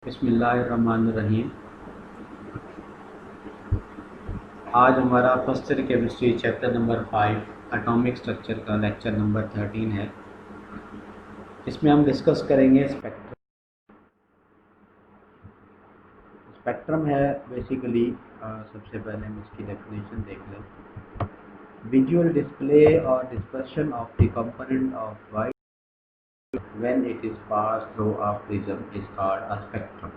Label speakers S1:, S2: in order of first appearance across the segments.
S1: बिस्मिल्लाहिर्रहमानिर्रहीम। आज हमारा first year chemistry chapter number 5 atomic structure का लेक्चर नंबर 13 है। इसमें हम डिस्कस करेंगे स्पेक्ट्रम। स्पेक्ट्रम है बेसिकली, सबसे पहले हम इसकी डेफिनेशन देख लें। विजुअल डिस्प्ले और dispersion of the component of light when it is pass through a prism is called a spectrum.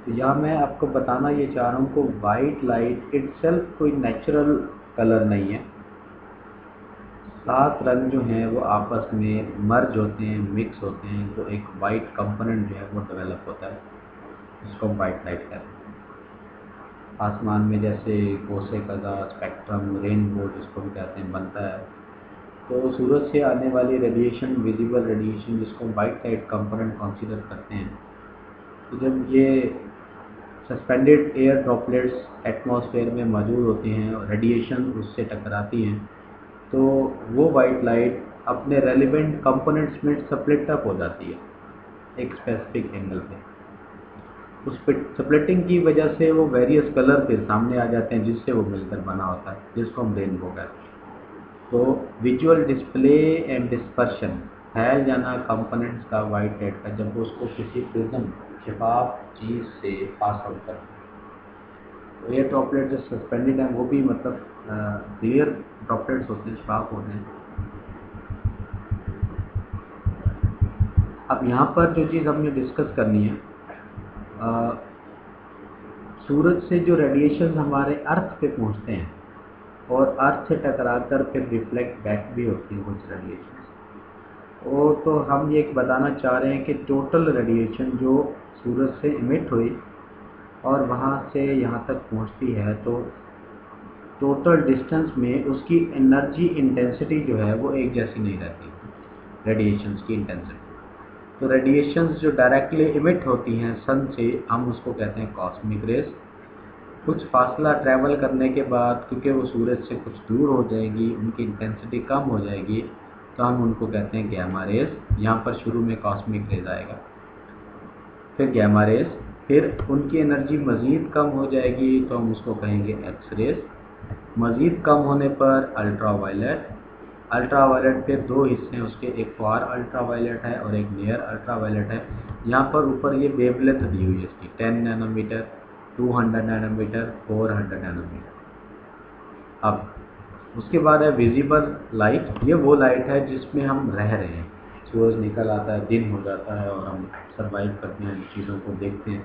S1: तो यहाँ मैं आपको बताना ये चाह रहा हूँ कि वाइट लाइट इटसेल्फ कोई नेचुरल कलर नहीं है। 7 रंग जो हैं वो आपस में मर्ज होते हैं, मिक्स होते हैं, तो एक वाइट कंपोनेंट जो है वो डेवलप होता है, जिसको हम वाइट लाइट कहते हैं। आसमान में जैसे कोसे कज़ा, स्पेक्ट्रम, रेनबो जिसको हम कहते हैं बनता है। तो सूरज से आने वाली रेडिएशन, विजिबल रेडिएशन, जिसको हम वाइट लाइट कंपोनेंट कंसीडर करते हैं, तो जब ये सस्पेंडेड एयर ड्रॉपलेट्स एटमॉस्फेयर में मौजूद होती हैं और रेडिएशन उससे टकराती हैं, तो वो वाइट लाइट अपने रेलिवेंट कंपोनेंट्स में स्प्लिट अप हो जाती है एक स्पेसिफिक एंगल पे। उस स्प्लिटिंग की वजह से वो वेरियस कलर फिर सामने आ जाते हैं, जिससे वो मिलकर बना होता है, जिसको हम रेनबो कहते हैं। तो विजुअल डिस्प्ले एंड डिस्पर्शन, फैल जाना कंपोनेंट्स का वाइट लाइट का, जब वो उसको किसी प्रिज्म शफाफ चीज़ से पास आउट करते हैं। तो एयर ड्रॉपलेट जो सस्पेंडेड हैं वो भी मतलब क्लियर ड्रॉपलेट्स होते हैं, शफाफ होते हैं। अब यहाँ पर जो चीज़ हमने डिस्कस करनी है, सूरज से जो रेडिएशन हमारे अर्थ पे पहुँचते हैं और अर्थ से टकराकर फिर रिफ्लेक्ट बैक भी होती हैं कुछ रेडिएशन। वो तो हम ये बताना चाह रहे हैं कि टोटल रेडिएशन जो सूरज से इमिट हुई और वहाँ से यहाँ तक पहुँचती है, तो टोटल डिस्टेंस में उसकी एनर्जी इंटेंसिटी जो है वो एक जैसी नहीं रहती, रेडिएशंस की इंटेंसिटी। तो रेडिएशंस जो डायरेक्टली इमिट होती हैं सन से, हम उसको कहते हैं कॉस्मिक रेज। कुछ फासला ट्रैवल करने के बाद, क्योंकि वो सूरज से कुछ दूर हो जाएगी, उनकी इंटेंसिटी कम हो जाएगी, तो हम उनको कहते हैं गैमा रेज। यहाँ पर शुरू में कॉस्मिक रेज आएगा, फिर गैमा रेज, फिर उनकी एनर्जी मज़ीद कम हो जाएगी तो हम उसको कहेंगे एक्स रेज। मज़ीद कम होने पर अल्ट्रा वायलेट। अल्ट्रा वायलेट के 2 हिस्से हैं उसके, एक फार अल्ट्रा वायलेट है और एक नियर अल्ट्रा वायलेट है। यहाँ पर ऊपर ये वेवलेंथ दी हुई है इसकी, 10 नैनोमीटर, 200 नैनोमीटर, 400 नैनोमीटर। अब उसके बाद है विजिबल लाइट। ये वो लाइट है जिसमें हम रह रहे हैं, सूरज निकल आता है, दिन हो जाता है और हम सर्वाइव करते हैं, चीज़ों को देखते हैं।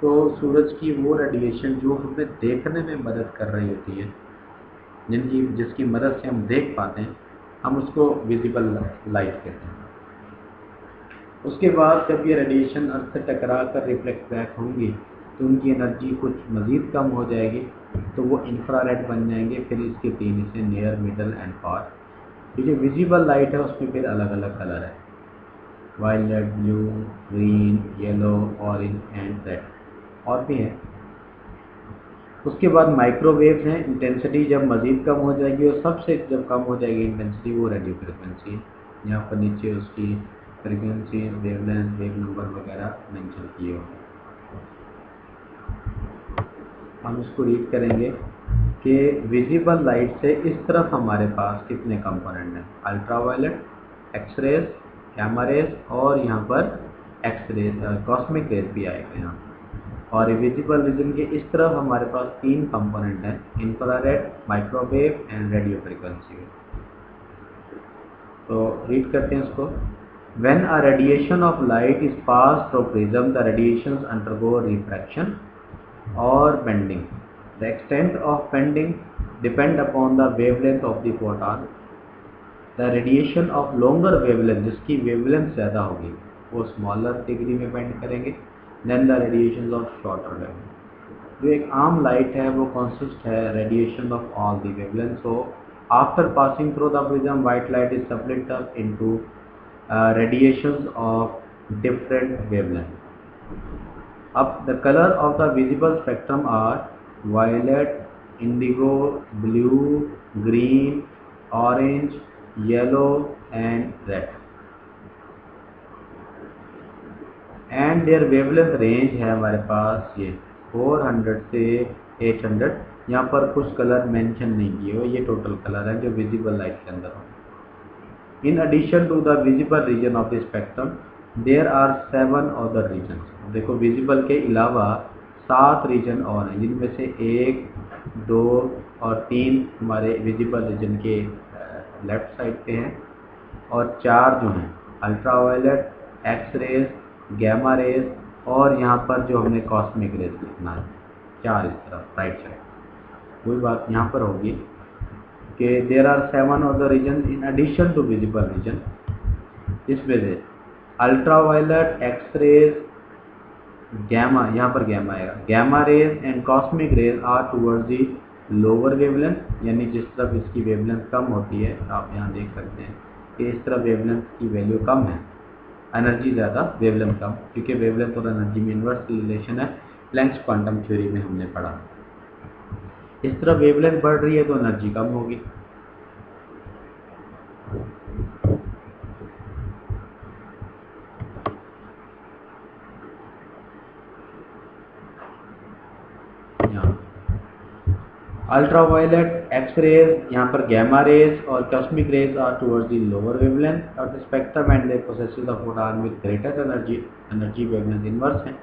S1: तो सूरज की वो रेडिएशन जो हमें देखने में मदद कर रही होती है, जिसकी मदद से हम देख पाते हैं, हम उसको विजिबल लाइट कहते हैं। उसके बाद जब ये रेडिएशन अर्थ से टकरा कर रिफ्लेक्ट बैक होंगी, तो उनकी एनर्जी कुछ मज़ीद कम हो जाएगी, तो वो इंफ्रारेड बन जाएंगे। फिर इसके 3 हिस्से, नियर, मिडल एंड फार। तो जो विजिबल लाइट है उसमें फिर अलग अलग कलर है, violet, blue, green, yellow, orange and red, और भी हैं। उसके बाद माइक्रोवेव्स हैं। इंटेंसिटी जब मज़ीद कम हो जाएगी और सबसे जब कम हो जाएगी इंटेंसिटी, वो रेडियो फ्रिक्वेंसी है। यहाँ पर नीचे उसकी फ्रिक्वेंसी, वेवलेंथ, वेव नंबर वगैरह मेंशन किए होंगे। हम इसको रीड करेंगे कि विजिबल लाइट से इस तरफ हमारे पास कितने कंपोनेंट हैं, ultra violet, x rays, gamma rays, और यहाँ पर एक्स रेज, कॉस्मिक रेज भी आएगा यहाँ। और विजिबल रीजन के इस तरफ हमारे पास 3 कंपोनेंट हैं, infrared, microwave and radio frequency. तो रीड करते हैं इसको। When a radiation of light is passed through prism, the radiations undergo refraction or bending. The extent of bending depend upon the wavelength of the photon. The radiation of longer wavelength, जिसकी wavelength ज़्यादा होगी, वो smaller degree में bend करेंगे than the radiations of shorter wavelength। जो एक आम light है वो consist है radiation of all the wavelengths। So after passing through the prism, white light is split up into radiations of different wavelengths. Up the color of the visible spectrum are violet, indigo, blue, green, orange, yellow and red. And their wavelength range है हमारे पास ये 400 से 800। यहाँ पर कुछ colour mention नहीं किए हुए, ये टोटल कलर है जो विजिबल लाइट के अंदर होंगे। In addition to the visible region of the spectrum there are 7 other region. देखो विजिबल के अलावा 7 रीजन और हैं, जिनमें से 1, 2 और 3 हमारे विजिबल रीजन के लेफ्ट साइड पे हैं, और 4 जो हैं ultraviolet, x rays, gamma rays, और यहाँ पर जो हमने कॉस्मिक रेज लिखना है 4 इस तरफ राइट साइड। कोई बात यहाँ पर होगी कि there are 7 other region in addition to visible region. इसमें से अल्ट्रावायलेट, एक्स रेज, गैमा, यहाँ पर गैमा आएगा, gamma rays and cosmic rays are towards the lower wavelength, यानी जिस तरफ इसकी वेवलेंथ कम होती है, आप यहाँ देख सकते हैं कि इस तरफ वेवलेंथ की वैल्यू कम है, एनर्जी ज़्यादा वेवलेंथ कम, क्योंकि वेवलेंथ और एनर्जी में इन्वर्स रिलेशन है, प्लैंक्स क्वांटम थ्योरी में हमने पढ़ा। इस तरफ वेवलेंथ बढ़ रही है तो एनर्जी कम होगी। अल्ट्रावायलेट, एक्स रेज, यहाँ पर गैमा रेज और cosmic rays are towards the lower wavelength of the spectrum and they possess the photon with greater energy wavelength inverse है।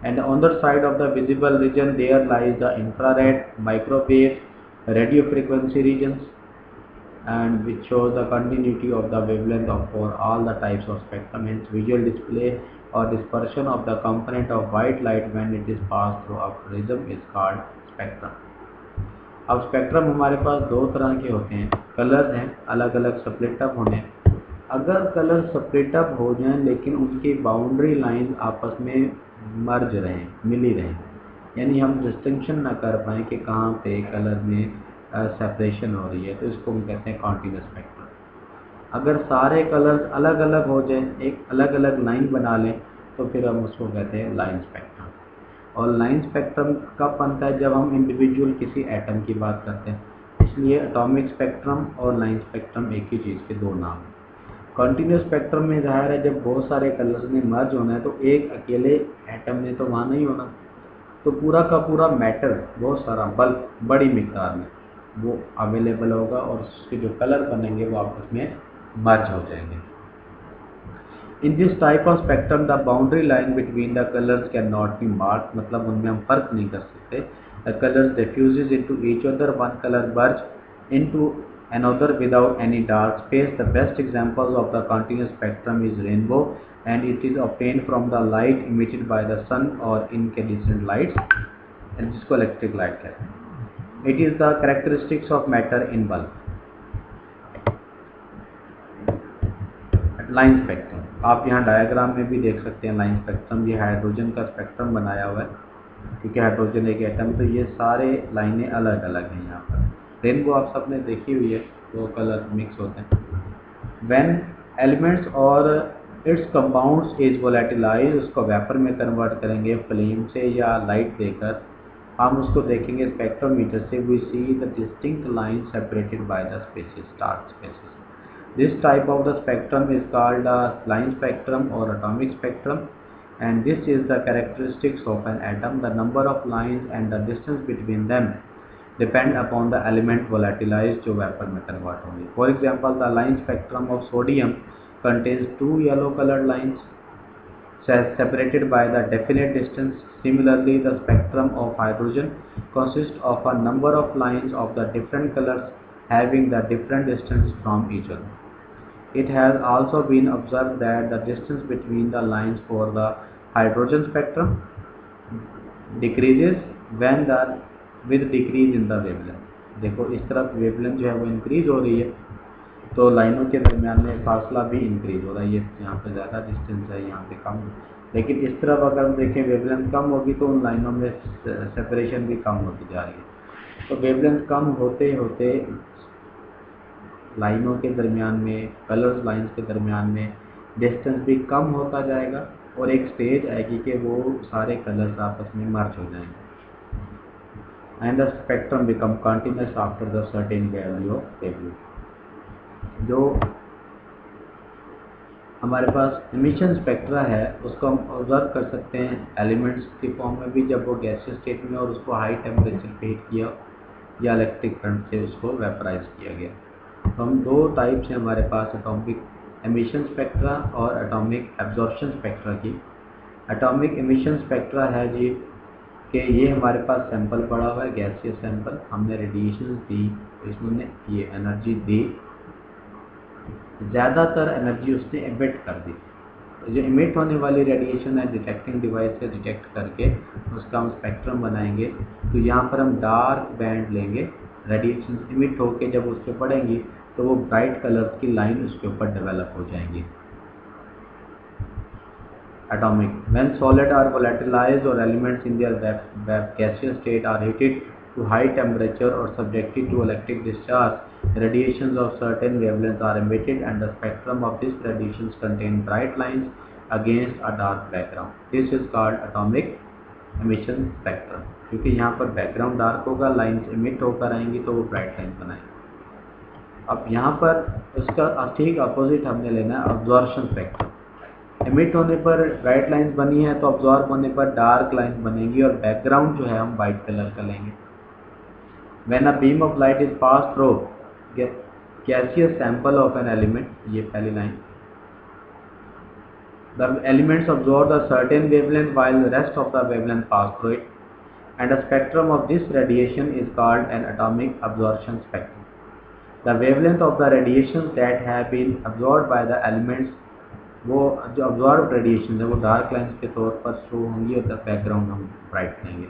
S1: And on the side of the visible region there lies the infrared, microwave, radio frequency regions and which shows the continuity of the wavelength of for all the types of spectrum. Hence visual display or dispersion of the component of white light when it is passed through a prism is called spectrum. अब spectrum हमारे पास दो तरह के होते हैं, colour हैं अलग अलग स्प्लिट अप होने। अगर कलर स्प्लिट अप हो जाएं लेकिन उनकी बाउंड्री लाइन आपस में मर्ज रहें, मिली रहें, यानी हम डिस्टिंक्शन ना कर पाएँ कि कहाँ पे कलर में सेपरेशन हो रही है, तो इसको हम कहते हैं कॉन्टिन्यूस स्पेक्ट्रम। अगर सारे कलर्स अलग अलग हो जाएं, एक अलग अलग लाइन बना लें, तो फिर हम उसको कहते हैं लाइन स्पेक्ट्रम। और लाइन स्पेक्ट्रम कब बनता है? जब हम इंडिविजुअल किसी एटम की बात करते हैं, इसलिए एटॉमिक स्पेक्ट्रम और लाइन स्पेक्ट्रम एक ही चीज़ के दो नाम हैं। कॉन्टिन्यूस स्पेक्ट्रम में जाहिर है जब बहुत सारे कलर्स ने मर्ज होना है तो एक अकेले एटम ने तो वहाँ नहीं होना, तो पूरा का पूरा मैटर, बहुत सारा बल्क बड़ी मिकदार में वो अवेलेबल होगा और उसके जो कलर बनेंगे वो आपस में मर्ज हो जाएंगे। In this type of spectrum the boundary line between the colours can not be marked, मतलब उनमें हम फर्क नहीं कर सकते। The colours diffuses into each other, one colour merge into another without any dark space. The best examples of the continuous spectrum is rainbow, and it is obtained from the light emitted by the sun or incandescent lights, and जिसको electric light कहते हैं। It is the characteristics of matter in bulk. Line spectrum आप यहाँ diagram में भी देख सकते हैं। लाइन स्पेक्ट्रम ये हाइड्रोजन का स्पेक्ट्रम बनाया हुआ है, क्योंकि हाइड्रोजन एक एटम, तो ये सारे लाइनें अलग अलग हैं। यहाँ पर रेनबो आप सबने देखी हुई है, वो कलर मिक्स होते हैं। व्हेन एलिमेंट्स और इट्स कंपाउंड्स इज वोलेटिलाइज, उसको वेपर में कन्वर्ट करेंगे फ्लेम से या लाइट देकर, हम उसको देखेंगे स्पेक्ट्रोमीटर से। We see the distinct line separated by the spaces, dark spaces. This type of the spectrum is called a line spectrum or atomic spectrum, and this is the characteristics of an atom. The number of lines and the distance between them depend upon the element volatilized जो vapor में convert होंगे। For example, the line spectrum of sodium contains 2 yellow colored lines separated by the definite distance. Similarly, the spectrum of hydrogen consists of a number of lines of the different colors having the different distance from each other. It has also been observed that the distance between the lines for the hydrogen spectrum decreases when the with decrease in the wavelength. देखो इस तरफ wavelength जो है वो increase हो रही है, तो लाइनों के दरमियान में फासला भी इंक्रीज हो रहा है। ये यहाँ पे ज़्यादा डिस्टेंस है, यहाँ पे कम। लेकिन इस तरफ अगर हम देखें वेवलेंथ कम होगी तो उन लाइनों में सेपरेशन भी कम होती जा रही है। तो वेवलेंथ कम होते होते लाइनों के दरमियान में, कलर्स लाइंस के दरमियान में डिस्टेंस भी कम होता जाएगा और एक स्टेज आएगी कि वो सारे कलर्स आपस में मर्ज हो जाएंगे। And the spectrum become continuous after the certain value of wavelength. जो हमारे पास एमिशन स्पेक्ट्रा है, उसको हम ऑब्जर्व कर सकते हैं एलिमेंट्स के फॉर्म में भी जब वो गैसियस स्टेट में और उसको हाई टेम्परेचर पे हीट किया या इलेक्ट्रिक करंट से उसको वेपराइज किया गया। तो हम दो टाइप्स हैं हमारे पास एटॉमिक एमिशन स्पेक्ट्रा और एटॉमिक एब्जॉर्प्शन स्पेक्ट्रा की। एटॉमिक एमिशन स्पेक्ट्रा है जी कि ये हमारे पास सैंपल पड़ा हुआ है, गैसियस सैंपल, हमने रेडिएशन दी, इसने ये एनर्जी दी, ज़्यादातर एनर्जी उसने एमिट कर दी। तो जो इमिट होने वाली रेडिएशन है डिटेक्टिंग डिवाइस से डिटेक्ट करके उसका हम स्पेक्ट्रम बनाएंगे। तो यहाँ पर हम डार्क बैंड लेंगे, रेडिएशन इमिट होके जब उस पर पड़ेंगी तो वो ब्राइट कलर की लाइन उसके ऊपर डेवलप हो जाएंगी। Atomic. When solid are volatilized or elements in their gaseous state are heated to high temperature or subjected to electric discharge, radiations of certain wavelengths are emitted and the spectrum of these radiations contain bright lines against a dark background. This is called atomic emission spectrum. क्योंकि यहाँ पर background dark होगा, lines emit होकर आएंगी तो वो bright line बनाएंगे। अब यहाँ पर उसका ठीक अपोजिट हमने लेना है अब्जॉर्प्शन स्पेक्ट्रम। एमिट होने पर ब्राइट लाइंस बनी है तो अब्जॉर्ब होने पर डार्क लाइंस बनेंगी और बैकग्राउंड जो है हम वाइट कलर का लेंगे। When a beam of light is pass through gaseous sample of an element, ये पहली line, the elements absorb a certain wavelength while the rest of the wavelength pass through it and a spectrum of this radiation is called an atomic absorption spectrum. The wavelength of the radiation that have been absorbed by the elements, वो जो absorb radiation है वो dark lines के तौर पर show होंगी और the background हम ब्राइट करेंगे।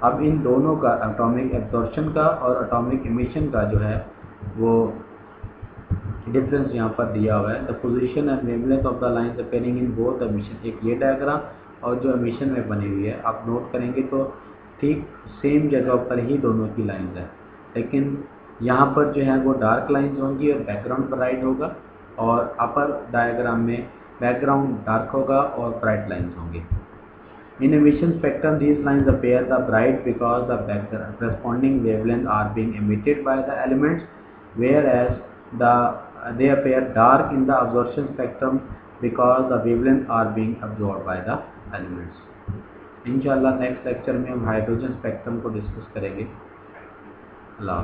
S1: अब इन दोनों का एटॉमिक एब्जॉर्प्शन का और एटॉमिक एमिशन का जो है वो डिफरेंस यहाँ पर दिया हुआ है। The position and wavelength of the lines appearing in both emission, एक ये डायग्राम और जो एमिशन में बनी हुई है आप नोट करेंगे तो ठीक सेम जगह पर ही दोनों की लाइन्स है, लेकिन यहाँ पर जो है वो डार्क लाइन्स होंगी और बैकग्राउंड ब्राइट होगा और अपर डायग्राम में बैकग्राउंड डार्क होगा और ब्राइट लाइन्स होंगे। In emission spectrum, these lines appear the bright because the corresponding wavelengths are being emitted by the elements, whereas they appear dark in the absorption spectrum because the wavelengths are being absorbed by the elements. इंशाल्लाह next lecture में हम hydrogen spectrum को discuss करेंगे। अल्लाह।